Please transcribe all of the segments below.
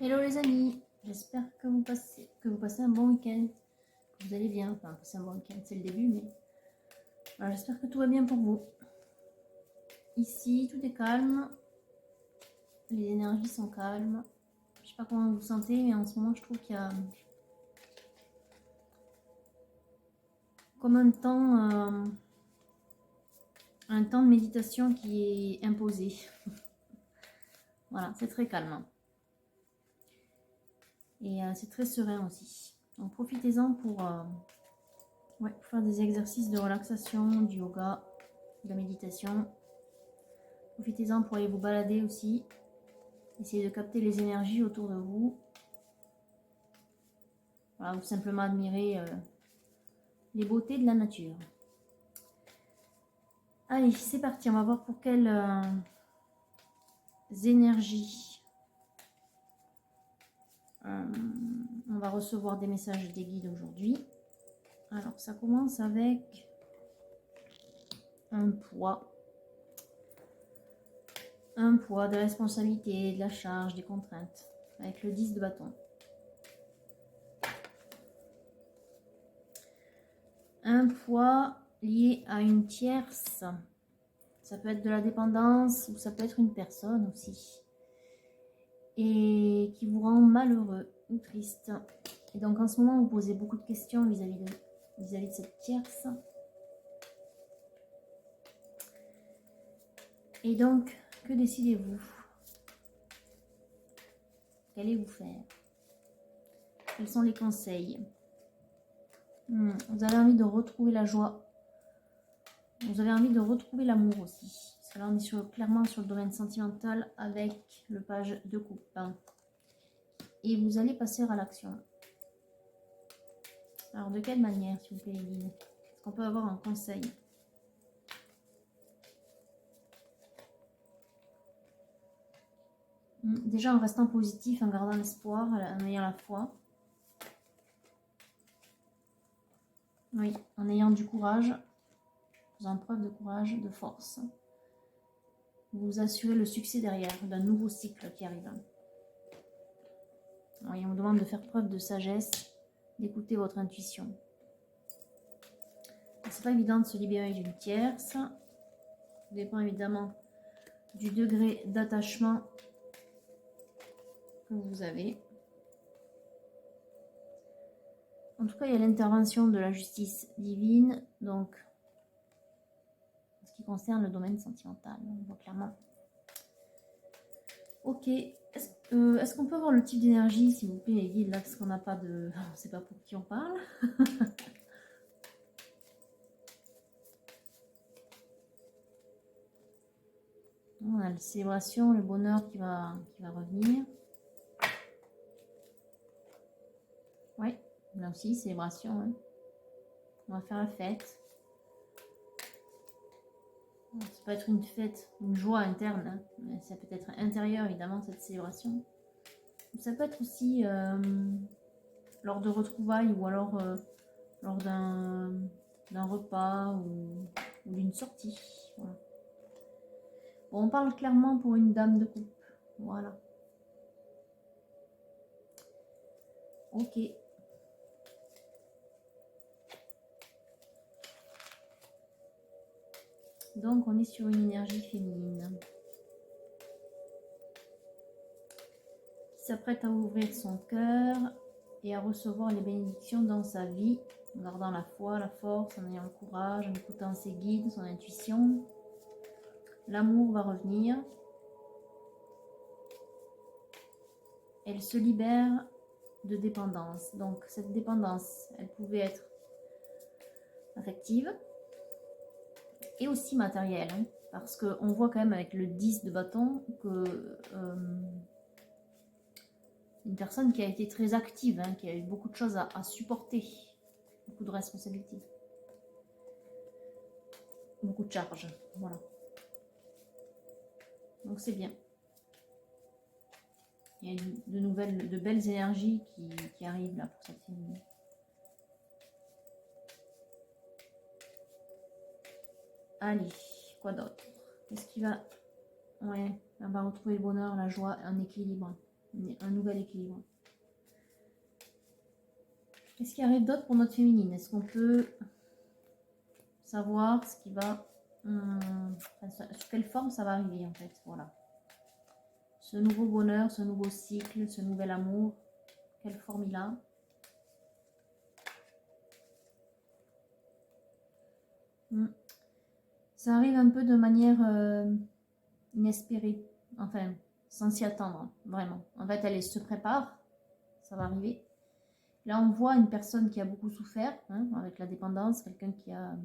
Hello les amis, j'espère que vous passez un bon week-end, que vous allez bien. Enfin, passer un bon week-end, c'est le début, mais voilà, j'espère que tout va bien pour vous. Ici, tout est calme, les énergies sont calmes. Je sais pas comment vous vous sentez, mais en ce moment, je trouve qu'il y a comme un temps de méditation qui est imposé. Voilà, c'est très calme. Et c'est très serein aussi. Donc profitez-en pour faire des exercices de relaxation, du yoga, de la méditation. Profitez-en pour aller vous balader aussi. Essayez de capter les énergies autour de vous. Voilà, ou simplement admirer les beautés de la nature. Allez, c'est parti. On va voir pour quelles énergies on va recevoir des messages des guides aujourd'hui. Alors, ça commence avec un poids. Un poids, de la responsabilité, de la charge, des contraintes. Avec le 10 de bâton. Un poids lié à une tierce. Ça peut être de la dépendance ou ça peut être une personne aussi. Et qui vous rend malheureux ou triste. Et donc en ce moment, vous posez beaucoup de questions vis-à-vis de cette tierce. Et donc, que décidez-vous? Qu'allez-vous faire? Quels sont les conseils? Vous avez envie de retrouver la joie. Vous avez envie de retrouver l'amour aussi. Parce que là, on est clairement sur le domaine sentimental avec le page de coupe. Et vous allez passer à l'action. Alors, de quelle manière, s'il vous plaît, les guides? Est-ce qu'on peut avoir un conseil? Déjà, en restant positif, en gardant l'espoir, en ayant la foi. Oui, en ayant du courage, faisant preuve de courage, de force. Vous assurez le succès derrière d'un nouveau cycle qui arrive. Oui, on vous demande de faire preuve de sagesse, d'écouter votre intuition. C'est pas évident de se libérer d'une tierce. Ça dépend évidemment du degré d'attachement que vous avez. En tout cas, il y a l'intervention de la justice divine, donc en ce qui concerne le domaine sentimental, on voit clairement. Ok, est-ce qu'on peut avoir le type d'énergie, s'il vous plaît, les guides, là, parce qu'on n'a pas de... On ne sait pas pour qui on parle. On a la célébration, le bonheur qui va revenir. Oui, là aussi, célébration. Hein. On va faire la fête. Ça peut être une fête, une joie interne. Hein. Mais ça peut être intérieur, évidemment, cette célébration. Ça peut être aussi lors de retrouvailles ou alors lors d'un repas ou d'une sortie. Voilà. Bon, on parle clairement pour une dame de coupe. Voilà. Ok. Donc, on est sur une énergie féminine qui s'apprête à ouvrir son cœur et à recevoir les bénédictions dans sa vie, en gardant la foi, la force, en ayant le courage, en écoutant ses guides, son intuition. L'amour va revenir. Elle se libère de dépendance. Donc, cette dépendance, elle pouvait être affective et aussi matérielle. Hein, parce qu'on voit quand même avec le 10 de bâton que une personne qui a été très active, hein, qui a eu beaucoup de choses à supporter, beaucoup de responsabilités, beaucoup de charges, voilà. Donc c'est bien. Il y a de belles énergies qui arrivent là pour cette féminine. Allez, quoi d'autre? Qu'est-ce qui va... Ouais, on va retrouver le bonheur, la joie, un équilibre. un nouvel équilibre. Qu'est-ce qui arrive d'autre pour notre féminine? Est-ce qu'on peut savoir ce qui va... sous quelle forme ça va arriver en fait? Voilà. Ce nouveau bonheur, ce nouveau cycle, ce nouvel amour, quelle forme il a? Ça arrive un peu de manière inespérée, enfin, sans s'y attendre, vraiment. En fait, elle se prépare, ça va arriver. Là, on voit une personne qui a beaucoup souffert hein, avec la dépendance, quelqu'un qui a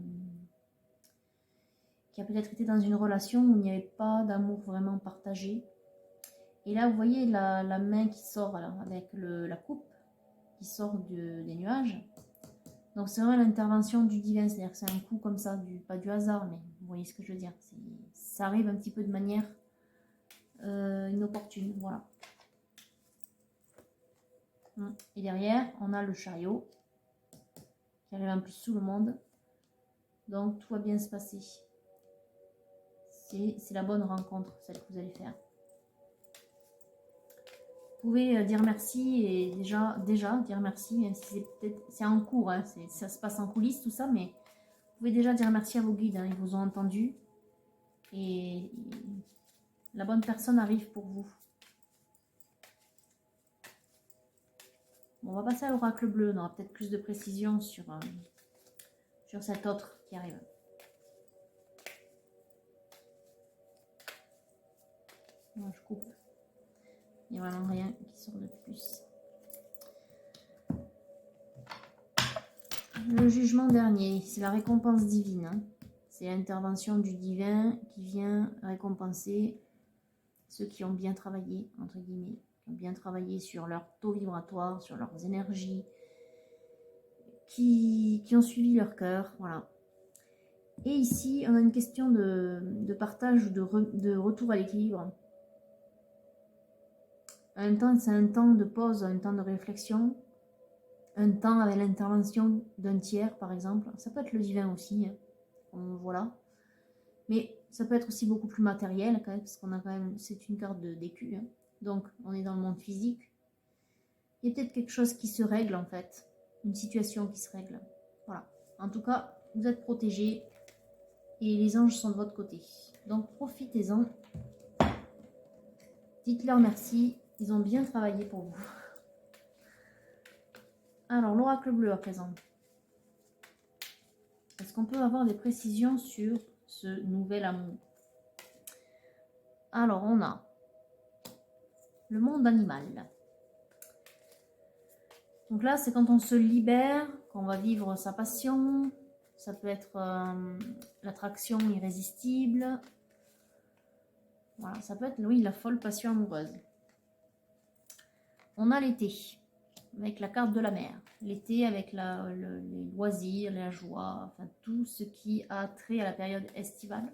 peut-être été dans une relation où il n'y avait pas d'amour vraiment partagé. Et là, vous voyez la main qui sort alors, avec la coupe qui sort des nuages. Donc, c'est vraiment l'intervention du divin, c'est-à-dire que c'est un coup comme ça, pas du hasard, mais vous voyez ce que je veux dire. Ça arrive un petit peu de manière inopportune, voilà. Et derrière, on a le chariot qui arrive en plus sous le monde. Donc, tout va bien se passer. C'est la bonne rencontre, celle que vous allez faire. Vous pouvez dire merci et déjà dire merci, même si c'est en cours, hein, ça se passe en coulisses tout ça, mais vous pouvez déjà dire merci à vos guides, hein, ils vous ont entendu et la bonne personne arrive pour vous. Bon, on va passer à l'oracle bleu, on aura peut-être plus de précision sur cet autre qui arrive. Moi, je coupe. Il n'y a vraiment rien qui sort de plus. Le jugement dernier, c'est la récompense divine. Hein. C'est l'intervention du divin qui vient récompenser ceux qui ont bien travaillé, entre guillemets, qui ont bien travaillé sur leur taux vibratoire, sur leurs énergies, qui ont suivi leur cœur. Voilà. Et ici, on a une question de partage ou de retour à l'équilibre. En même temps, c'est un temps de pause, un temps de réflexion, un temps avec l'intervention d'un tiers, par exemple. Ça peut être le divin aussi, hein. Voilà. Mais ça peut être aussi beaucoup plus matériel, quand même, parce qu'on a quand même, c'est une carte d'écu. Hein. Donc, on est dans le monde physique. Il y a peut-être quelque chose qui se règle, en fait. Une situation qui se règle. Voilà. En tout cas, vous êtes protégés et les anges sont de votre côté. Donc, profitez-en. Dites-leur merci. Ils ont bien travaillé pour vous. Alors, l'oracle bleu à présent. Est-ce qu'on peut avoir des précisions sur ce nouvel amour? Alors, on a le monde animal. Donc là, c'est quand on se libère, qu'on va vivre sa passion. Ça peut être l'attraction irrésistible. Voilà, ça peut être, oui, la folle passion amoureuse. On a l'été, avec la carte de la mer. L'été avec les loisirs, la joie, enfin tout ce qui a trait à la période estivale.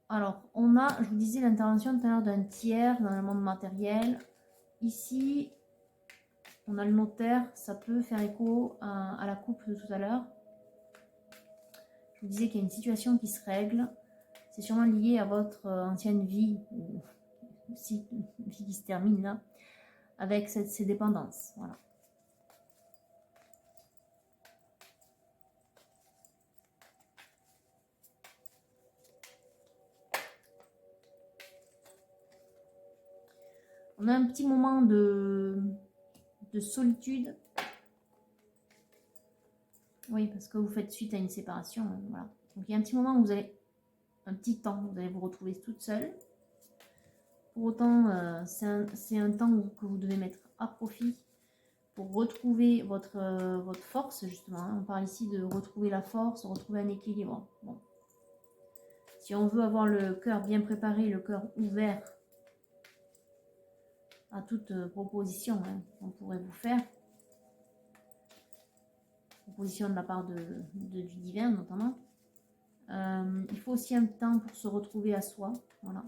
Alors, on a, je vous disais, l'intervention tout à l'heure d'un tiers dans le monde matériel. Ici, on a le notaire, ça peut faire écho à la coupe de tout à l'heure. Je vous disais qu'il y a une situation qui se règle. C'est sûrement lié à votre ancienne vie, ou aussi une vie qui se termine là, avec ces dépendances. Voilà. On a un petit moment de solitude. Oui, parce que vous faites suite à une séparation. Voilà. Donc il y a un petit moment où vous allez, un petit temps, vous allez vous retrouver toute seule. Pour autant, c'est un temps que vous devez mettre à profit pour retrouver votre force, justement. Hein. On parle ici de retrouver la force, retrouver un équilibre. Bon. Si on veut avoir le cœur bien préparé, le cœur ouvert à toute proposition qu'on pourrait vous faire, proposition de la part du divin notamment, il faut aussi un temps pour se retrouver à soi. Voilà.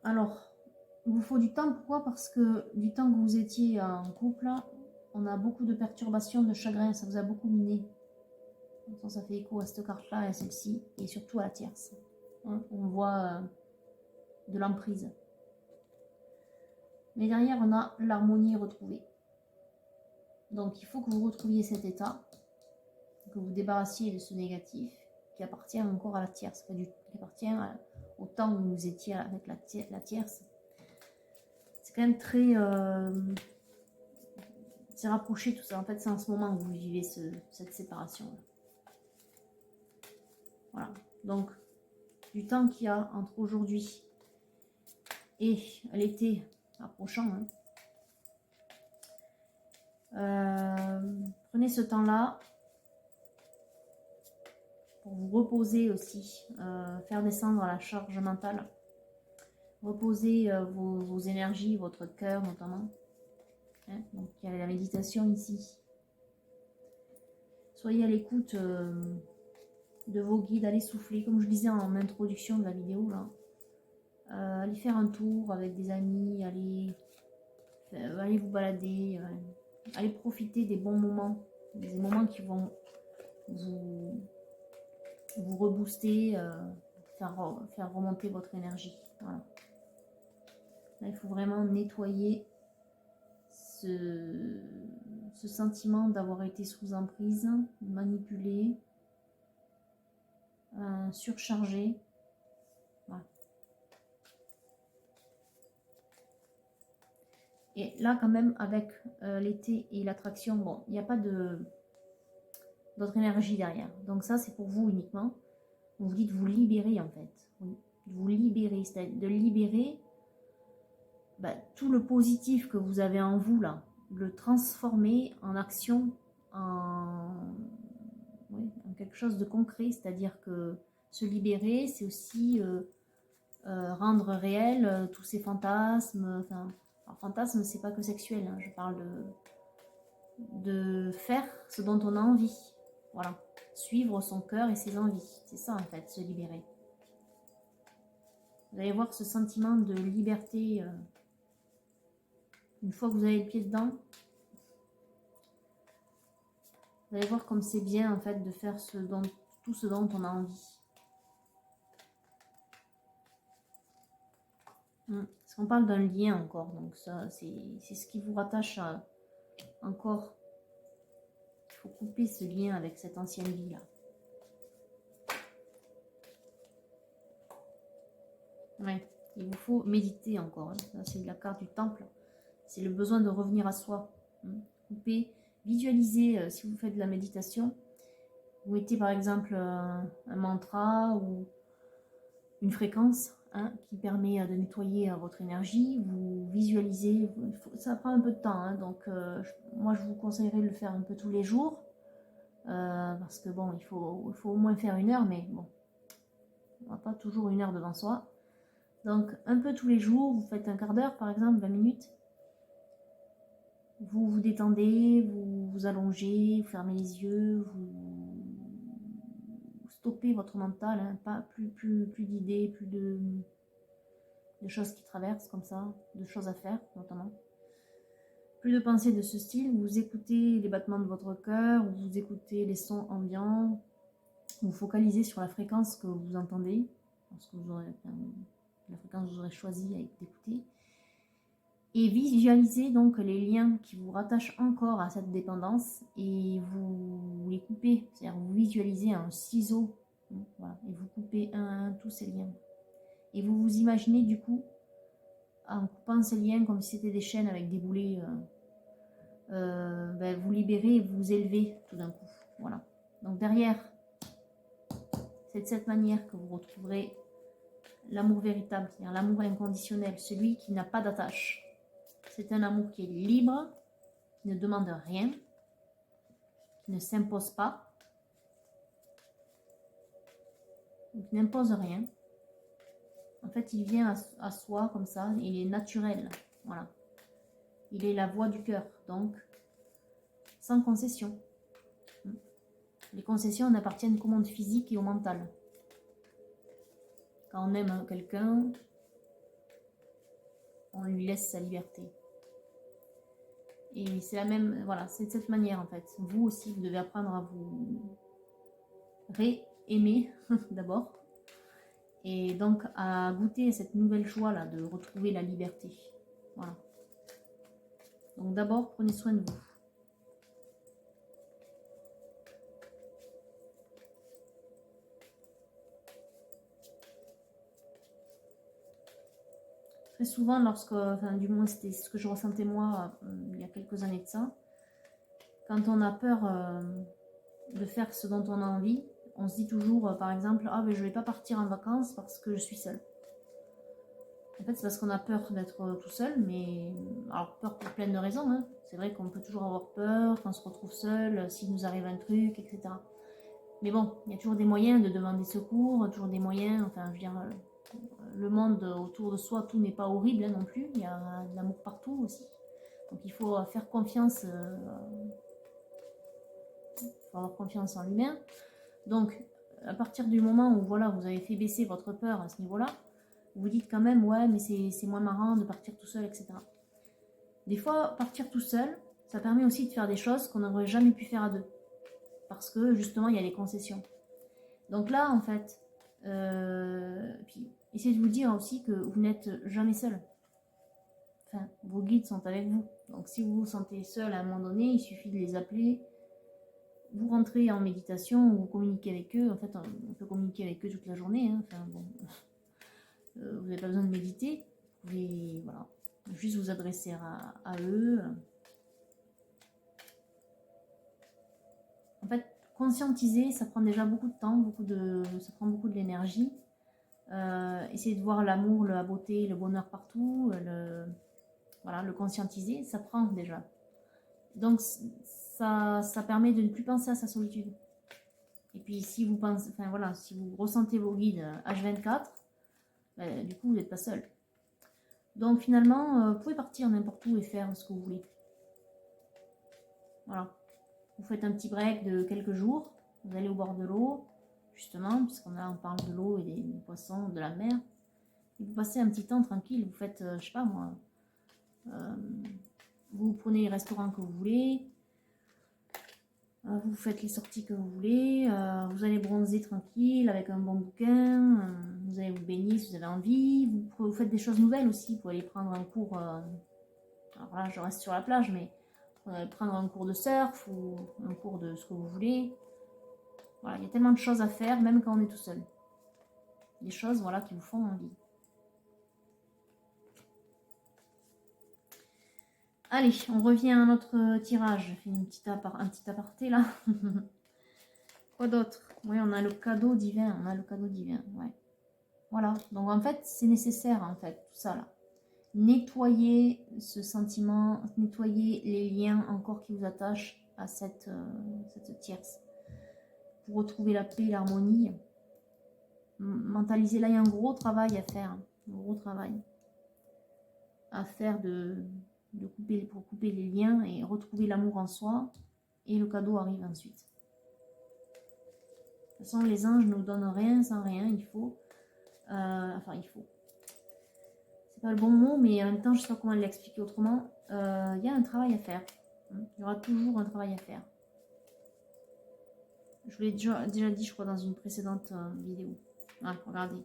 Alors, vous vous faut du temps. Pourquoi? Parce que du temps que vous étiez en couple, on a beaucoup de perturbations, de chagrin. Ça vous a beaucoup miné. Ça fait écho à cette carte-là et à celle-ci. Et surtout à la tierce. Hein, on voit de l'emprise. Mais derrière, on a l'harmonie retrouvée. Donc, il faut que vous retrouviez cet état, que vous débarrassiez de ce négatif qui appartient encore à la tierce, qui appartient au temps où vous étiez avec la tierce. C'est quand même très... c'est rapproché tout ça. En fait, c'est en ce moment que vous vivez cette séparation-là. Voilà. Donc, du temps qu'il y a entre aujourd'hui et l'été approchant, hein, prenez ce temps-là pour vous reposer aussi, faire descendre la charge mentale, reposer vos énergies, votre cœur notamment. Hein, donc il y a la méditation ici. Soyez à l'écoute de vos guides, allez souffler, comme je disais en introduction de la vidéo là. Allez faire un tour avec des amis, allez vous balader, allez profiter des bons moments, des moments qui vont vous rebooster, faire remonter votre énergie. Voilà. Là, il faut vraiment nettoyer ce sentiment d'avoir été sous emprise, manipulé, surchargé. Voilà. Et là, quand même, avec l'été et l'attraction, bon, il n'y a pas d'autre énergie derrière. Donc ça, c'est pour vous uniquement. On vous dit de vous libérer, en fait. Oui, de vous libérer, c'est-à-dire de libérer tout le positif que vous avez en vous, là, le transformer en action, en quelque chose de concret. C'est-à-dire que se libérer, c'est aussi rendre réel tous ces fantasmes. Alors, fantasme, c'est pas que sexuel, hein, je parle de faire ce dont on a envie. Voilà. Suivre son cœur et ses envies. C'est ça, en fait, se libérer. Vous allez voir ce sentiment de liberté. Une fois que vous avez le pied dedans, vous allez voir comme c'est bien, en fait, de faire tout ce dont on a envie. Parce qu'on parle d'un lien encore. Donc ça, c'est ce qui vous rattache encore. Il faut couper ce lien avec cette ancienne vie-là. Ouais, il vous faut méditer encore. Hein. C'est la carte du temple. C'est le besoin de revenir à soi. Couper, visualiser, si vous faites de la méditation, vous mettez par exemple un mantra ou une fréquence qui permet de nettoyer votre énergie. Vous visualisez, ça prend un peu de temps. Hein, donc moi je vous conseillerais de le faire un peu tous les jours. Parce que bon, il faut au moins faire 1 heure, mais bon, on n'a pas toujours 1 heure devant soi. Donc un peu tous les jours, vous faites un quart d'heure par exemple, 20 minutes. Vous vous détendez, vous vous allongez, vous fermez les yeux, vous stoppez votre mental, hein, pas plus d'idées, plus de choses qui traversent comme ça, de choses à faire notamment. Plus de pensées de ce style, vous écoutez les battements de votre cœur, vous écoutez les sons ambiants, vous focalisez sur la fréquence que vous entendez, parce que la fréquence que vous aurez choisi d'écouter. Et visualisez donc les liens qui vous rattachent encore à cette dépendance et vous les coupez. C'est-à-dire vous visualisez un ciseau, voilà, et vous coupez un à un tous ces liens. Et vous vous imaginez du coup, en coupant ces liens comme si c'était des chaînes avec des boulets, vous libérez et vous élevez tout d'un coup. Voilà. Donc derrière, c'est de cette manière que vous retrouverez l'amour véritable, c'est-à-dire l'amour inconditionnel, celui qui n'a pas d'attache. C'est un amour qui est libre, qui ne demande rien, qui ne s'impose pas, qui n'impose rien. En fait, il vient à soi comme ça, il est naturel. Voilà. Il est la voix du cœur, donc sans concession. Les concessions n'appartiennent qu'au monde physique et au mental. Quand on aime quelqu'un, on lui laisse sa liberté. Et c'est la même, voilà, c'est de cette manière en fait. Vous aussi, vous devez apprendre à vous ré-aimer d'abord. Et donc à goûter cette nouvelle joie là de retrouver la liberté. Voilà. Donc d'abord, prenez soin de vous. Très souvent, lorsque, enfin du moins c'était ce que je ressentais moi il y a quelques années de ça, quand on a peur de faire ce dont on a envie, on se dit toujours par exemple, ah ben je vais pas partir en vacances parce que je suis seule. En fait c'est parce qu'on a peur d'être tout seul, mais alors peur pour plein de raisons, hein. C'est vrai qu'on peut toujours avoir peur quand on se retrouve seul, s'il nous arrive un truc, etc. Mais bon, il y a toujours des moyens de demander secours, toujours des moyens, enfin je veux dire, le monde autour de soi, tout n'est pas horrible hein, non plus, il y a de l'amour partout aussi. Donc il faut faire confiance, faut avoir confiance en l'humain. Donc à partir du moment où voilà, vous avez fait baisser votre peur à ce niveau-là, vous vous dites quand même, ouais, mais c'est moins marrant de partir tout seul, etc. Des fois, partir tout seul, ça permet aussi de faire des choses qu'on n'aurait jamais pu faire à deux. Parce que justement, il y a des concessions. Donc là, en fait, puis essayez de vous dire aussi que vous n'êtes jamais seul. Enfin, vos guides sont avec vous. Donc si vous vous sentez seul à un moment donné, il suffit de les appeler. Vous rentrez en méditation ou vous communiquez avec eux. En fait, on peut communiquer avec eux toute la journée. Hein. Enfin, bon, vous n'avez pas besoin de méditer. Vous pouvez, voilà, juste vous adresser à eux. En fait, conscientiser, ça prend déjà beaucoup de temps, ça prend beaucoup de l'énergie. Essayer de voir l'amour, la beauté, le bonheur partout, voilà, le conscientiser, ça prend déjà. Donc ça permet de ne plus penser à sa solitude. Et puis si vous pensez, enfin voilà, si vous ressentez vos guides H24, du coup vous n'êtes pas seul. Donc finalement, vous pouvez partir n'importe où et faire ce que vous voulez. Voilà. Vous faites un petit break de quelques jours, vous allez au bord de l'eau, justement, puisqu'on parle de l'eau et des poissons, de la mer. Et vous passez un petit temps tranquille, vous faites, je sais pas moi, vous prenez les restaurants que vous voulez, vous faites les sorties que vous voulez, vous allez bronzer tranquille avec un bon bouquin, vous allez vous baigner si vous avez envie, vous faites des choses nouvelles aussi, vous allez prendre un cours, alors là je reste sur la plage, mais vous allez prendre un cours de surf ou un cours de ce que vous voulez. Voilà, il y a tellement de choses à faire, même quand on est tout seul. Des choses voilà, qui vous font envie. Allez, on revient à notre tirage. Je fais un petit aparté là. Quoi d'autre? Oui, on a le cadeau divin. On a le cadeau divin, ouais. Voilà, donc en fait, c'est nécessaire, en fait, tout ça là. Nettoyer ce sentiment, nettoyer les liens encore qui vous attachent à cette tierce. Pour retrouver la paix, l'harmonie. Mentaliser, là, il y a un gros travail à faire. Un gros travail à faire pour couper les liens et retrouver l'amour en soi. Et le cadeau arrive ensuite. De toute façon, les anges ne nous donnent rien sans rien. Il faut... il faut. C'est pas le bon mot, mais en même temps, je sais pas comment l'expliquer autrement. Il y a un travail à faire. Il y aura toujours un travail à faire. Je vous l'ai déjà dit, je crois, dans une précédente vidéo. Ah, regardez.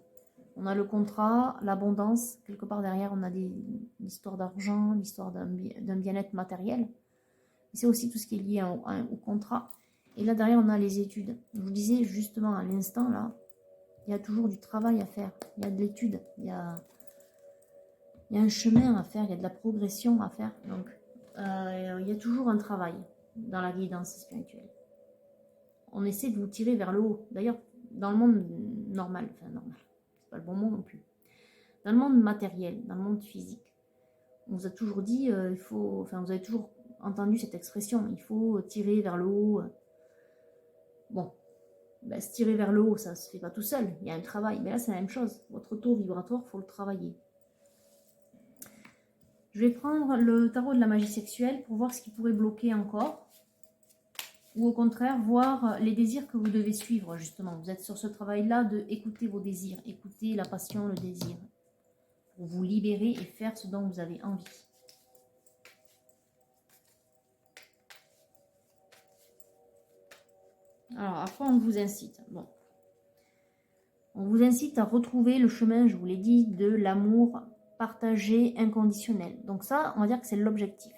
On a le contrat, l'abondance. Quelque part derrière, on a l'histoire d'argent, l'histoire d'un bien-être matériel. C'est aussi tout ce qui est lié au contrat. Et là, derrière, on a les études. Je vous disais justement à l'instant, là, il y a toujours du travail à faire. Il y a de l'étude. Il y a un chemin à faire. Il y a de la progression à faire. Donc, il y a toujours un travail dans la guidance spirituelle. On essaie de vous tirer vers le haut. D'ailleurs, dans le monde normal, c'est pas le bon mot non plus. Dans le monde matériel, dans le monde physique, on vous a toujours dit, vous avez toujours entendu cette expression, il faut tirer vers le haut. Bon, se tirer vers le haut, ça se fait pas tout seul, il y a un travail. Mais là, c'est la même chose. Votre taux vibratoire, il faut le travailler. Je vais prendre le tarot de la magie sexuelle pour voir ce qui pourrait bloquer encore. Ou au contraire, voir les désirs que vous devez suivre, justement. Vous êtes sur ce travail-là de écouter vos désirs, écouter la passion, le désir. pour vous libérer et faire ce dont vous avez envie. Alors, à quoi on vous incite? Bon. On vous incite à retrouver le chemin, je vous l'ai dit, de l'amour partagé inconditionnel. Donc ça, on va dire que c'est l'objectif.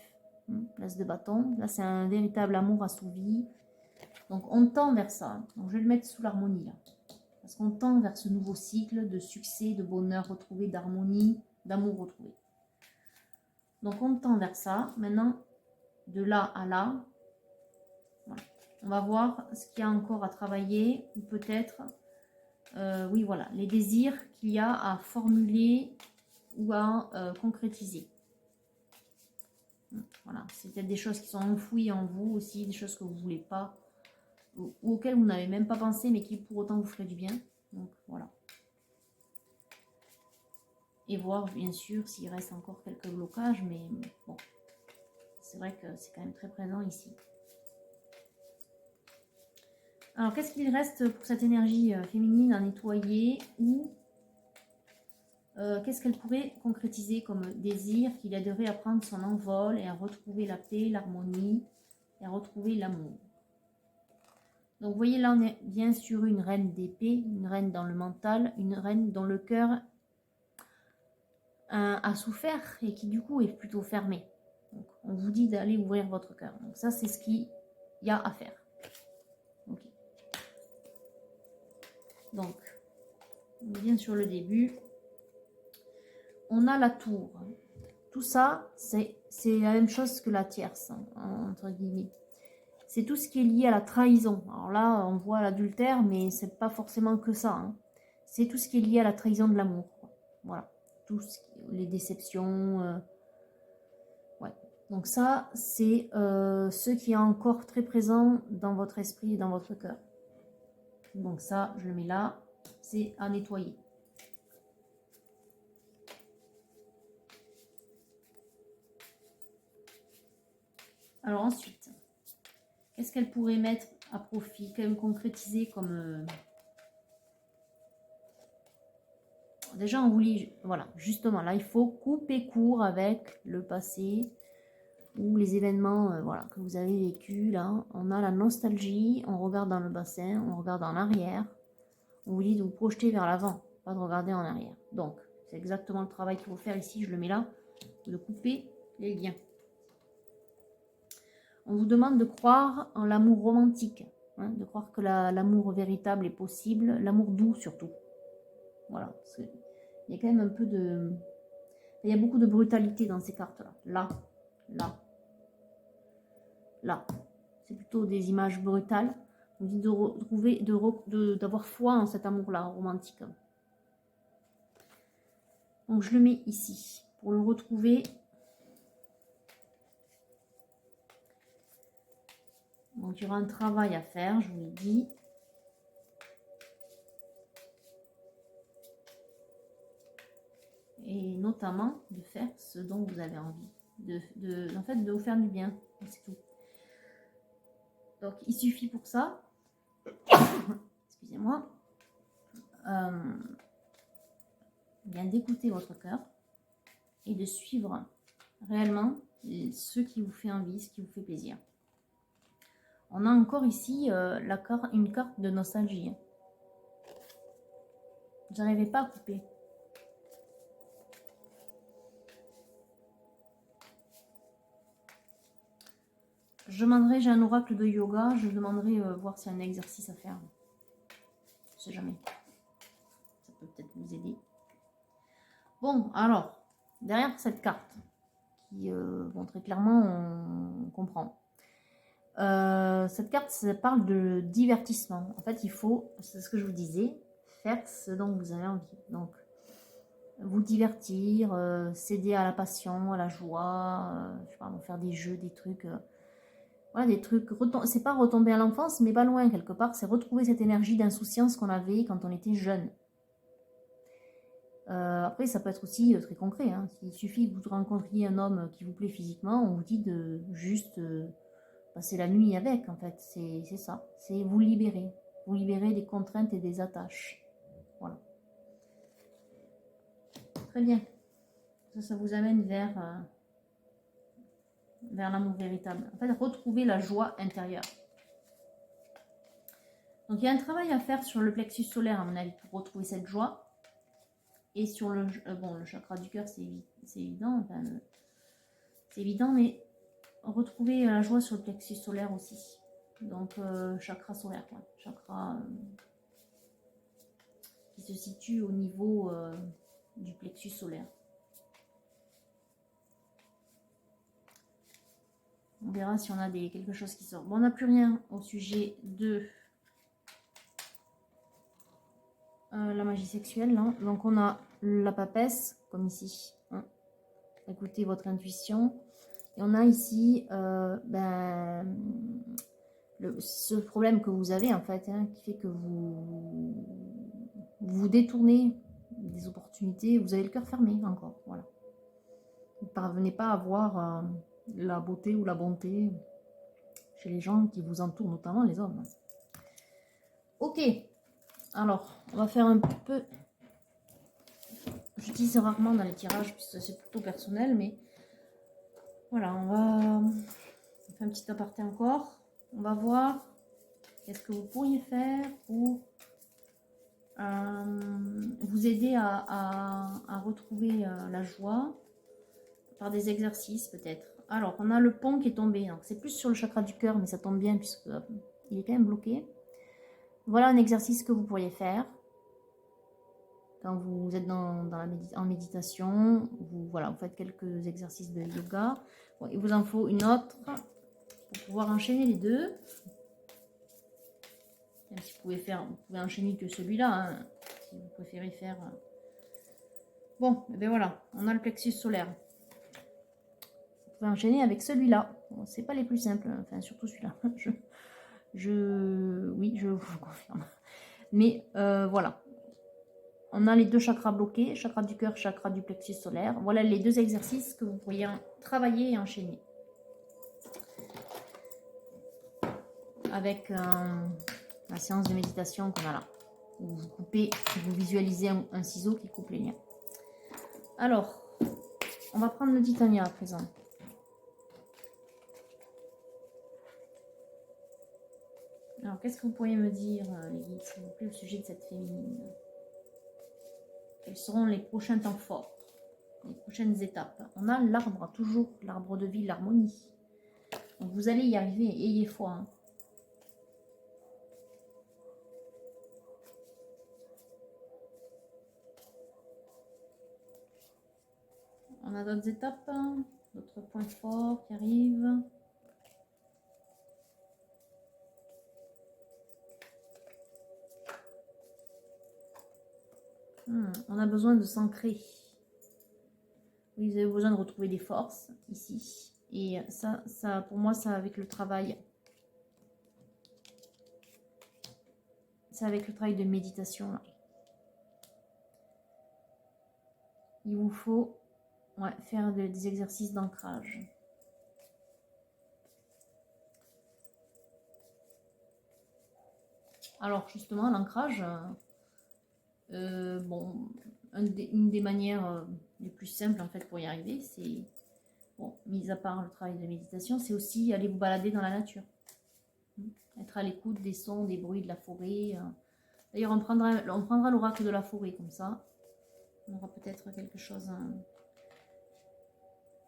Place de bâton, là c'est un véritable amour assouvi. Donc on tend vers ça. Donc je vais le mettre sous l'harmonie là. Parce qu'on tend vers ce nouveau cycle de succès, de bonheur retrouvé, d'harmonie, d'amour retrouvé. Donc on tend vers ça. Maintenant, de là à là, voilà. On va voir ce qu'il y a encore à travailler, ou peut-être, oui voilà, les désirs qu'il y a à formuler ou à concrétiser. Voilà, c'est peut-être des choses qui sont enfouies en vous aussi, des choses que vous ne voulez pas, ou auxquelles vous n'avez même pas pensé, mais qui pour autant vous feraient du bien. Donc voilà. Et voir bien sûr s'il reste encore quelques blocages, mais bon, c'est vrai que c'est quand même très présent ici. Alors qu'est-ce qu'il reste pour cette énergie féminine à nettoyer, ou qu'est-ce qu'elle pourrait concrétiser comme désir qui l'aiderait à prendre son envol et à retrouver la paix, l'harmonie et à retrouver l'amour? Donc vous voyez là on est bien sur une reine d'épée, une reine dans le mental, une reine dont le cœur a souffert et qui du coup est plutôt fermé. Donc on vous dit d'aller ouvrir votre cœur. Donc ça c'est ce qu'il y a à faire. Okay. Donc on est bien sur le début. On a la tour. Tout ça, c'est la même chose que la tierce, entre guillemets. C'est tout ce qui est lié à la trahison. Alors là, on voit l'adultère, mais c'est pas forcément que ça. Hein. C'est tout ce qui est lié à la trahison de l'amour. Voilà. Les déceptions. Ouais. Donc ça, c'est ce qui est encore très présent dans votre esprit et dans votre cœur. Donc ça, je le mets là. C'est à nettoyer. Alors ensuite, qu'est-ce qu'elle pourrait mettre à profit, quand même concrétiser comme... Déjà, on vous lit, voilà, justement, là, il faut couper court avec le passé ou les événements voilà, que vous avez vécu. Là, on a la nostalgie, on regarde dans le bassin, on regarde en arrière. On vous dit de vous projeter vers l'avant, pas de regarder en arrière. Donc, c'est exactement le travail qu'il faut faire ici, je le mets là, de couper les liens. On vous demande de croire en l'amour romantique, hein, de croire que l'amour véritable est possible, l'amour doux surtout. Voilà, parce qu'il y a quand même un peu de... Il y a beaucoup de brutalité dans ces cartes-là. Là, là, là. C'est plutôt des images brutales. On dit de retrouver, d'avoir foi en cet amour-là, romantique. Donc je le mets ici. Pour le retrouver... Donc, il y aura un travail à faire, je vous l'ai dit. Et notamment, de faire ce dont vous avez envie. En fait, de vous faire du bien. C'est tout. Donc, il suffit pour ça, excusez-moi, bien d'écouter votre cœur et de suivre réellement ce qui vous fait envie, ce qui vous fait plaisir. On a encore ici une carte de nostalgie. Je n'arrivais pas à couper. Je demanderai, j'ai un oracle de yoga, je demanderai voir s'il y a un exercice à faire. Je ne sais jamais. Ça peut peut-être vous aider. Bon, alors, derrière cette carte, qui, bon, très clairement, on comprend. Cette carte, ça parle de divertissement. En fait, il faut, c'est ce que je vous disais, faire ce dont vous avez envie. Donc, vous divertir, céder à la passion, à la joie, je sais pas, faire des jeux, des trucs... voilà, des trucs, c'est pas retomber à l'enfance, mais pas loin quelque part, c'est retrouver cette énergie d'insouciance qu'on avait quand on était jeune. Après, ça peut être aussi très concret. Hein. Il suffit que vous rencontriez un homme qui vous plaît physiquement, on vous dit de juste passer la nuit avec, en fait. C'est ça. C'est vous libérer. Vous libérer des contraintes et des attaches. Voilà. Très bien. Ça vous amène vers l'amour véritable. En fait, retrouver la joie intérieure. Donc, il y a un travail à faire sur le plexus solaire, à mon avis, pour retrouver cette joie. Et sur le chakra du cœur, c'est évident. Enfin, c'est évident, mais retrouver la joie sur le plexus solaire aussi. Donc, chakra solaire, quoi. Chakra qui se situe au niveau du plexus solaire. On verra si on a quelque chose qui sort. Bon, on n'a plus rien au sujet de la magie sexuelle. Là. Donc, on a la papesse, comme ici. Hein. Écoutez votre intuition. Et on a ici ce problème que vous avez, en fait, hein, qui fait que vous détournez des opportunités. Vous avez le cœur fermé encore. Voilà. Vous ne parvenez pas à voir la beauté ou la bonté chez les gens qui vous entourent, notamment les hommes. Ok, alors on va faire un peu, j'utilise rarement dans les tirages puisque c'est plutôt personnel, mais voilà, on va faire un petit aparté encore. On va voir qu'est-ce que vous pourriez faire pour vous aider à retrouver la joie par des exercices peut-être. Alors, on a le pont qui est tombé. C'est plus sur le chakra du cœur, mais ça tombe bien puisque il est quand même bloqué. Voilà un exercice que vous pourriez faire quand vous êtes en méditation. Vous faites quelques exercices de yoga. Bon, il vous en faut une autre pour pouvoir enchaîner les deux. Même si vous pouvez enchaîner que celui-là, hein, si vous préférez faire. Bon, et bien voilà, on a le plexus solaire. Vous pouvez enchaîner avec celui-là. Bon, c'est pas les plus simples, enfin surtout celui-là. Oui, je vous confirme. Mais voilà. On a les deux chakras bloqués, chakra du cœur, chakra du plexus solaire. Voilà les deux exercices que vous pourriez travailler et enchaîner. Avec la séance de méditation qu'on a là. Où vous visualisez un ciseau qui coupe les liens. Alors, on va prendre le titania à présent. Alors, qu'est-ce que vous pourriez me dire, les guides, s'il vous plaît, au sujet de cette féminine? Quels seront les prochains temps forts, les prochaines étapes? On a l'arbre, toujours l'arbre de vie, l'harmonie. Donc, vous allez y arriver, ayez foi. Hein. On a d'autres étapes, d'autres points forts qui arrivent. On a besoin de s'ancrer. Oui, vous avez besoin de retrouver des forces ici. Et ça pour moi, ça avec le travail. C'est avec le travail de méditation. Là. Il vous faut faire des exercices d'ancrage. Alors justement, l'ancrage, une des manières les plus simples en fait pour y arriver, c'est, mis à part le travail de méditation, c'est aussi aller vous balader dans la nature. Être à l'écoute des sons, des bruits de la forêt. D'ailleurs, on prendra l'oracle de la forêt comme ça. On aura peut-être quelque chose.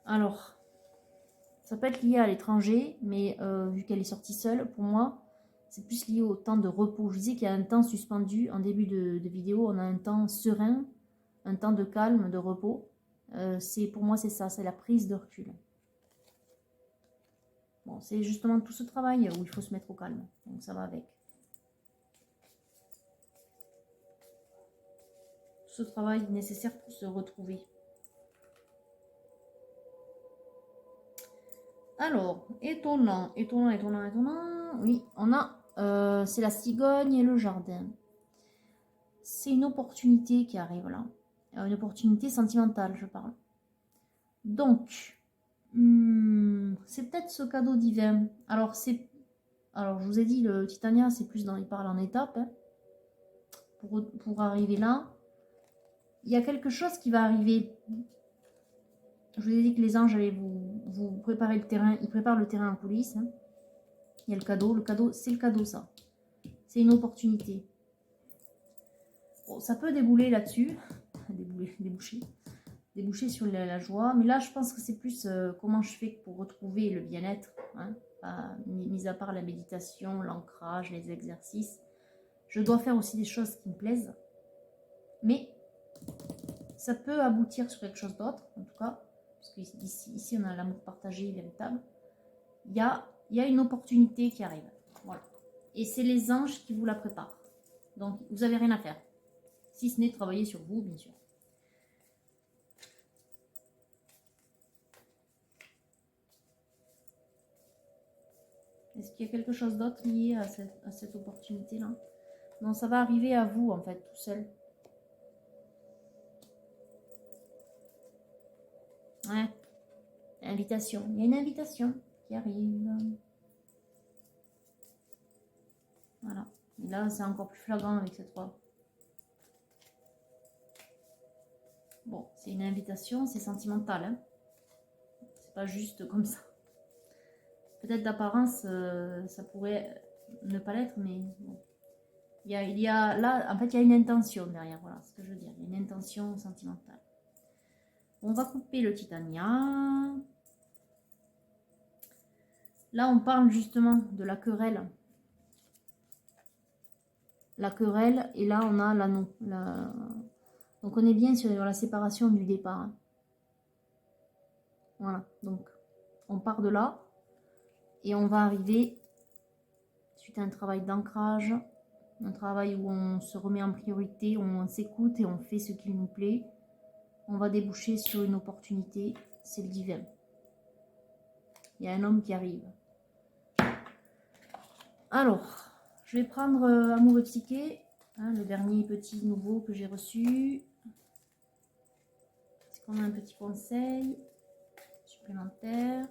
Alors, ça peut être lié à l'étranger, mais vu qu'elle est sortie seule, pour moi, c'est plus lié au temps de repos. Je disais qu'il y a un temps suspendu. En début de vidéo, on a un temps serein, un temps de calme, de repos. Pour moi, c'est ça, c'est la prise de recul. Bon, c'est justement tout ce travail où il faut se mettre au calme. Donc ça va avec. Tout ce travail nécessaire pour se retrouver. Alors, étonnant. Oui, on a, c'est la cigogne et le jardin. C'est une opportunité qui arrive là. Une opportunité sentimentale, je parle. Donc, c'est peut-être ce cadeau divin. Alors, je vous ai dit, le titania, c'est plus il parle en étapes. Hein. Pour arriver là, il y a quelque chose qui va arriver. Je vous ai dit que les anges allaient vous préparer le terrain. Ils préparent le terrain en coulisses. Hein. Il y a le cadeau. Le cadeau, c'est le cadeau, ça. C'est une opportunité. Bon, ça peut débouler là-dessus. Déboucher sur la joie. Mais là, je pense que c'est plus comment je fais pour retrouver le bien-être. Hein, mis à part la méditation, l'ancrage, les exercices. Je dois faire aussi des choses qui me plaisent. Mais ça peut aboutir sur quelque chose d'autre, en tout cas. Parce qu'ici, on a l'amour partagé véritable. Il y a une opportunité qui arrive. Voilà. Et c'est les anges qui vous la préparent. Donc, vous n'avez rien à faire. Si ce n'est travailler sur vous, bien sûr. Est-ce qu'il y a quelque chose d'autre lié à cette opportunité-là? Non, ça va arriver à vous, en fait, tout seul. Ouais. Invitation. Il y a une invitation qui arrive. Voilà. Et là, c'est encore plus flagrant avec cette robe. Bon, c'est une invitation, c'est sentimental. Hein. C'est pas juste comme ça. Peut-être d'apparence, ça pourrait ne pas l'être, mais bon. Il y a là, en fait, il y a une intention derrière. Voilà ce que je veux dire. Il y a une intention sentimentale. On va couper le titania. Là, on parle justement de la querelle. La querelle, et là, on a l'anneau. Donc, on est bien sur la séparation du départ. Hein. Voilà, donc, on part de là. Et on va arriver, suite à un travail d'ancrage, un travail où on se remet en priorité, où on s'écoute et on fait ce qui nous plaît. On va déboucher sur une opportunité, c'est le divin. Il y a un homme qui arrive. Alors, je vais prendre Amoureux Psyché, hein, le dernier petit nouveau que j'ai reçu. Est-ce qu'on a un petit conseil supplémentaire?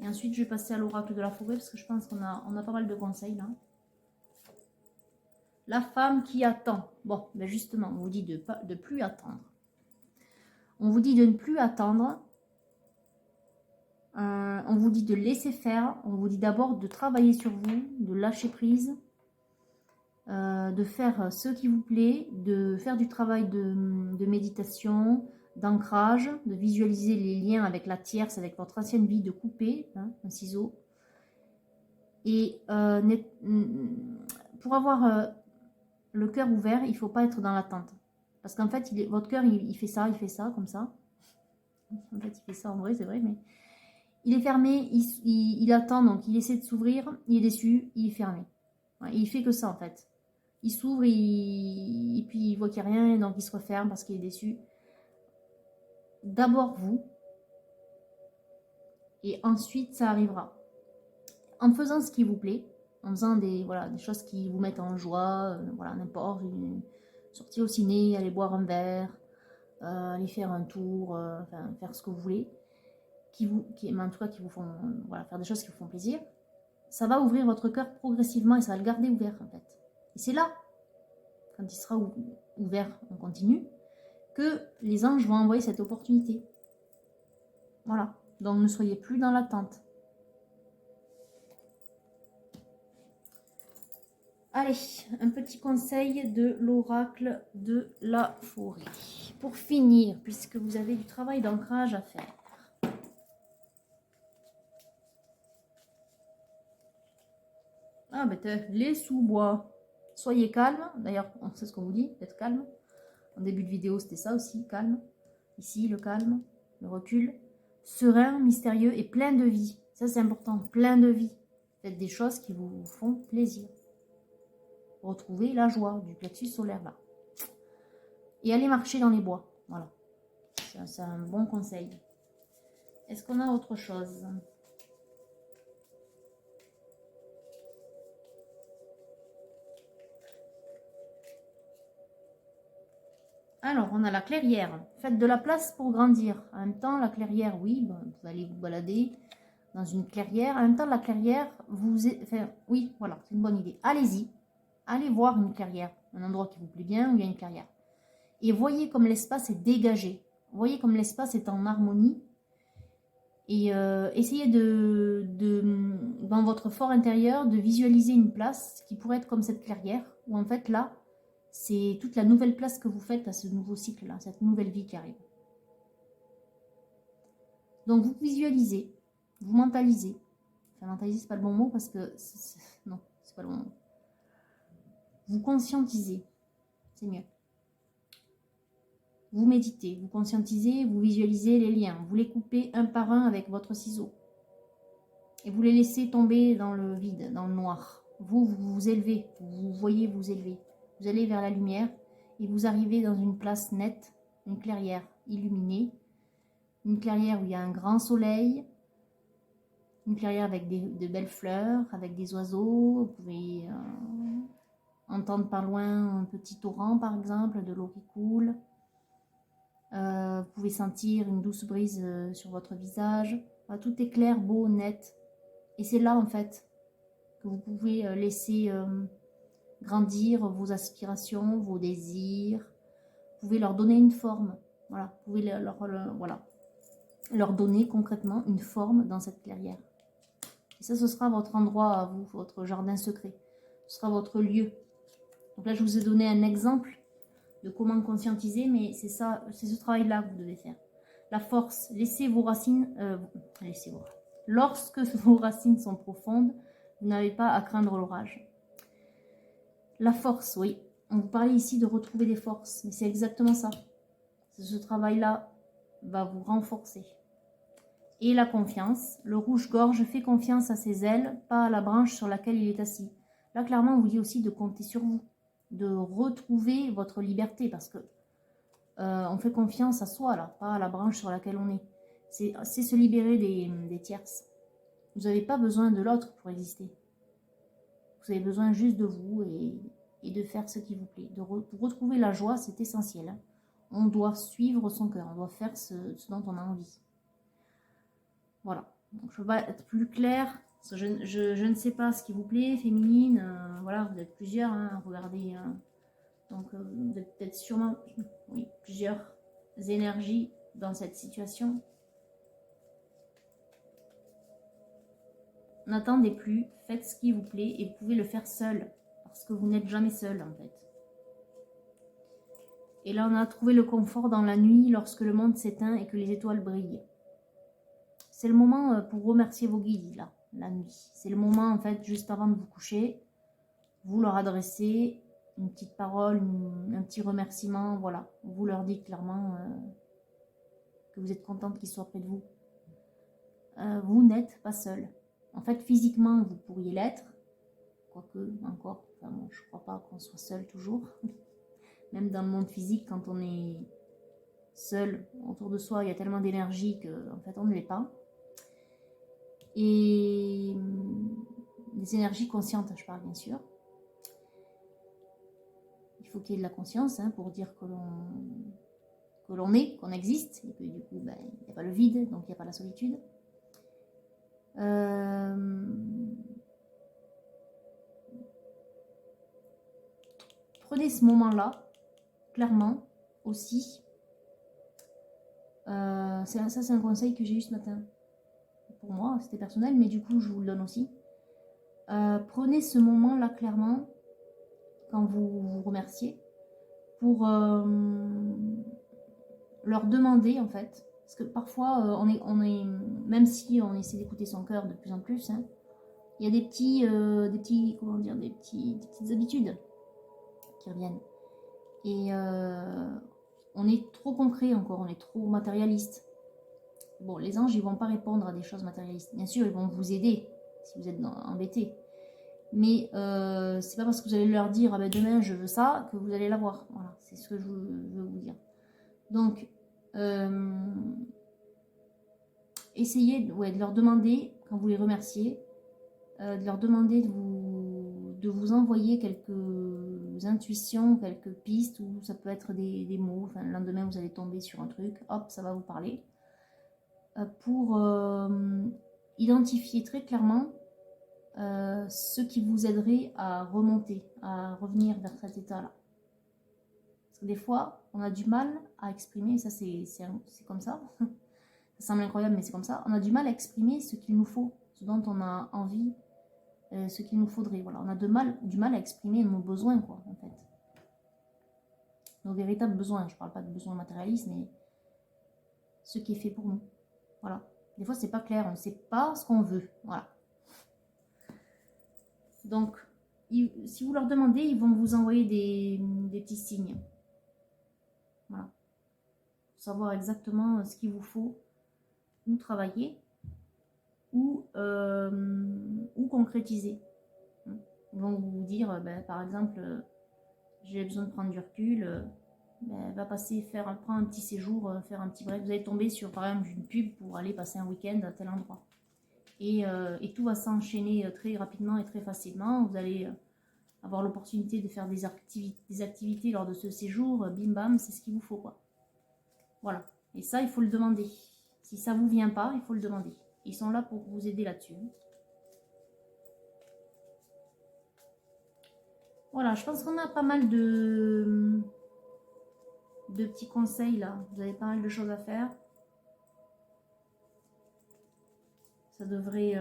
Et ensuite, je vais passer à l'oracle de la forêt parce que je pense qu'on a pas mal de conseils là. La femme qui attend. Bon, ben justement, on vous dit de plus attendre. On vous dit de ne plus attendre. On vous dit de laisser faire. On vous dit d'abord de travailler sur vous, de lâcher prise, de faire ce qui vous plaît, de faire du travail de méditation, d'ancrage, de visualiser les liens avec la tierce, avec votre ancienne vie, de couper hein, un ciseau. Et pour avoir le cœur ouvert, il ne faut pas être dans l'attente. Parce qu'en fait, votre cœur, il fait ça, comme ça. En fait, il fait ça en vrai, c'est vrai, mais il est fermé, il attend, donc il essaie de s'ouvrir, il est déçu, il est fermé. Ouais, il fait que ça, en fait. Il s'ouvre, et puis il voit qu'il n'y a rien, donc il se referme parce qu'il est déçu. D'abord vous, et ensuite ça arrivera. En faisant ce qui vous plaît, en faisant des choses qui vous mettent en joie, voilà, n'importe, sortir au ciné, aller boire un verre, aller faire un tour, enfin, faire ce que vous voulez, mais en tout cas qui vous font, voilà, faire des choses qui vous font plaisir, ça va ouvrir votre cœur progressivement et ça va le garder ouvert en fait. Et c'est là, quand il sera ouvert en continu, que les anges vont envoyer cette opportunité. Voilà, donc ne soyez plus dans l'attente. Allez, un petit conseil de l'oracle de la forêt. Pour finir, puisque vous avez du travail d'ancrage à faire. Ah, ben les sous-bois. Soyez calme. D'ailleurs, c'est ce qu'on vous dit, d'être calme. En début de vidéo, c'était ça aussi, calme. Ici, le calme, le recul. Serein, mystérieux et plein de vie. Ça, c'est important, plein de vie. Faites des choses qui vous font plaisir. Retrouvez la joie du plexus solaire là. Et allez marcher dans les bois. Voilà. C'est un bon conseil. Est-ce qu'on a autre chose? Alors, on a la clairière. Faites de la place pour grandir. En même temps, la clairière, oui, vous allez vous balader dans une clairière. En même temps, la clairière, oui, voilà, c'est une bonne idée. Allez-y. Allez voir une clairière, un endroit qui vous plaît bien où il y a une clairière. Et voyez comme l'espace est dégagé. Vous voyez comme l'espace est en harmonie. Et essayez dans votre fort intérieur, de visualiser une place qui pourrait être comme cette clairière, où en fait là, c'est toute la nouvelle place que vous faites à ce nouveau cycle-là, cette nouvelle vie qui arrive. Donc vous visualisez, vous mentalisez. Enfin, mentaliser, c'est pas le bon mot parce que... non, c'est pas le bon mot. Vous conscientisez, c'est mieux. Vous méditez, vous conscientisez, vous visualisez les liens. Vous les coupez un par un avec votre ciseau. Et vous les laissez tomber dans le vide, dans le noir. Vous vous élevez, vous voyez vous élever. Vous allez vers la lumière et vous arrivez dans une place nette, une clairière illuminée. Une clairière où il y a un grand soleil. Une clairière avec de belles fleurs, avec des oiseaux. Vous pouvez entendre par loin un petit torrent, par exemple, de l'eau qui coule. Vous pouvez sentir une douce brise sur votre visage. Tout est clair, beau, net. Et c'est là, en fait, que vous pouvez laisser grandir vos aspirations, vos désirs. Vous pouvez leur donner une forme. Voilà, vous pouvez leur donner concrètement une forme dans cette clairière. Et ça, ce sera votre endroit à vous, votre jardin secret. Ce sera votre lieu. Donc là, je vous ai donné un exemple de comment conscientiser, mais c'est ça, c'est ce travail-là que vous devez faire. La force, laissez vos racines, lorsque vos racines sont profondes, vous n'avez pas à craindre l'orage. La force, oui. On vous parlait ici de retrouver des forces, mais c'est exactement ça. Ce travail-là va vous renforcer. Et la confiance. Le rouge-gorge fait confiance à ses ailes, pas à la branche sur laquelle il est assis. Là, clairement, on vous dit aussi de compter sur vous, de retrouver votre liberté, parce que on fait confiance à soi, là, pas à la branche sur laquelle on est. C'est se libérer des tierces. Vous n'avez pas besoin de l'autre pour exister. Vous avez besoin juste de vous et de faire ce qui vous plaît. Pour retrouver la joie, c'est essentiel. Hein. On doit suivre son cœur, on doit faire ce dont on a envie. Voilà. Donc, je ne peux pas être plus claire. Je ne sais pas ce qui vous plaît, féminine. Voilà, vous êtes plusieurs. Hein, regardez. Donc, vous êtes peut-être sûrement plusieurs énergies dans cette situation. N'attendez plus, faites ce qui vous plaît et vous pouvez le faire seul, parce que vous n'êtes jamais seul en fait. Et là, on a trouvé le confort dans la nuit lorsque le monde s'éteint et que les étoiles brillent. C'est le moment pour remercier vos guides, là, la nuit. C'est le moment, en fait, juste avant de vous coucher, vous leur adressez une petite parole, un petit remerciement, voilà. Vous leur dites clairement que vous êtes contente qu'ils soient près de vous. Vous n'êtes pas seul. En fait, physiquement, vous pourriez l'être, quoique, encore, enfin, bon, je ne crois pas qu'on soit seul toujours. Même dans le monde physique, quand on est seul autour de soi, il y a tellement d'énergie qu'en fait, on ne l'est pas. Et des énergies conscientes, je parle bien sûr. Il faut qu'il y ait de la conscience pour dire que l'on est, qu'on existe, et que du coup, il n'y a pas le vide, donc il n'y a pas la solitude. Prenez ce moment-là, clairement, aussi. Ça, c'est un conseil que j'ai eu ce matin. Pour moi, c'était personnel, mais du coup, je vous le donne aussi. Prenez ce moment-là, clairement, quand vous vous remerciez, pour leur demander, en fait, parce que parfois, on est, même si on essaie d'écouter son cœur de plus en plus, il y a des petites habitudes qui reviennent. Et on est trop concret encore, on est trop matérialiste. Bon, les anges, ils vont pas répondre à des choses matérialistes. Bien sûr, ils vont vous aider si vous êtes embêté. Mais c'est pas parce que vous allez leur dire demain je veux ça que vous allez l'avoir. Voilà, c'est ce que je veux vous dire. Donc, essayez de leur demander, quand vous les remerciez, de leur demander de vous envoyer quelques intuitions, quelques pistes, ou ça peut être des mots. Enfin, le lendemain, vous allez tomber sur un truc, hop, ça va vous parler. Pour identifier très clairement ce qui vous aiderait à remonter, à revenir vers cet état-là. Parce que des fois, on a du mal à exprimer, et ça c'est comme ça. Ça semble incroyable, mais c'est comme ça. On a du mal à exprimer ce qu'il nous faut, ce dont on a envie, ce qu'il nous faudrait. Voilà, on a du mal à exprimer nos besoins, quoi, en fait. Nos véritables besoins. Je ne parle pas de besoins matérialistes, mais ce qui est fait pour nous. Voilà. Des fois, c'est pas clair, on ne sait pas ce qu'on veut. Voilà. Donc, si vous leur demandez, ils vont vous envoyer des petits signes. Voilà. Pour savoir exactement ce qu'il vous faut, ou travailler, ou concrétiser. Ils vont vous dire, par exemple, j'ai besoin de prendre du recul, va prendre un petit séjour, faire un petit break. Vous allez tomber sur, par exemple, une pub pour aller passer un week-end à tel endroit. Et tout va s'enchaîner très rapidement et très facilement. Vous allez avoir l'opportunité de faire des activités lors de ce séjour. Bim bam, c'est ce qu'il vous faut, quoi. Voilà. Et ça, il faut le demander. Si ça vous vient pas, il faut le demander. Ils sont là pour vous aider là-dessus. Voilà, je pense qu'on a pas mal de petits conseils là. Vous avez pas mal de choses à faire. Ça devrait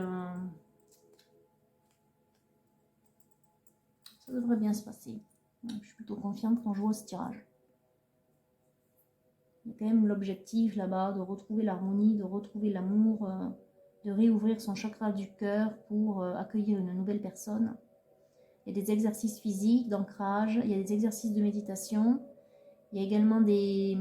bien se passer. Donc, je suis plutôt confiante quand je vois ce tirage. Il y a quand même l'objectif là-bas de retrouver l'harmonie, de retrouver l'amour, de réouvrir son chakra du cœur pour accueillir une nouvelle personne. Il y a des exercices physiques, d'ancrage, il y a des exercices de méditation. Il y a également des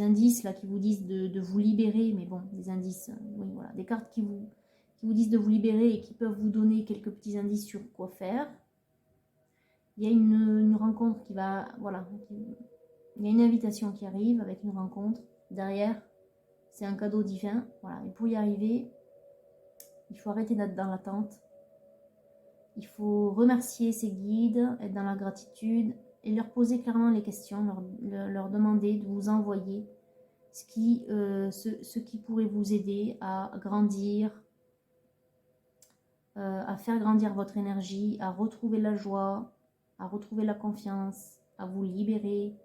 indices là qui vous disent de vous libérer, mais bon, des indices, oui, voilà, des cartes qui vous disent de vous libérer et qui peuvent vous donner quelques petits indices sur quoi faire. Il y a une rencontre qui va, voilà, il y a une invitation qui arrive avec une rencontre. Derrière, c'est un cadeau divin, voilà, et pour y arriver, il faut arrêter d'être dans l'attente. Il faut remercier ses guides, être dans la gratitude et leur poser clairement les questions, leur demander de vous envoyer ce qui pourrait vous aider à grandir, à faire grandir votre énergie, à retrouver la joie, à retrouver la confiance, à vous libérer,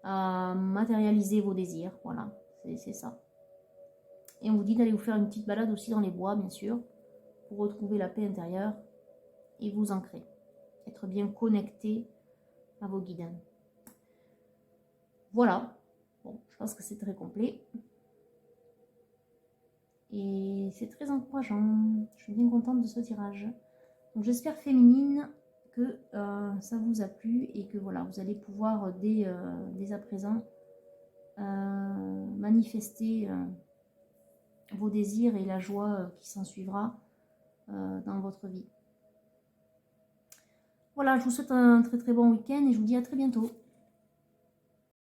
à matérialiser vos désirs. Voilà, c'est ça. Et on vous dit d'aller vous faire une petite balade aussi dans les bois, bien sûr, pour retrouver la paix intérieure et vous ancrer. Être bien connecté à vos guides. Voilà. Bon, je pense que c'est très complet. Et c'est très encourageant. Je suis bien contente de ce tirage. Donc j'espère, féminine, que ça vous a plu et que voilà, vous allez pouvoir dès à présent manifester vos désirs et la joie qui s'en suivra dans votre vie. Voilà, je vous souhaite un très très bon week-end et je vous dis à très bientôt.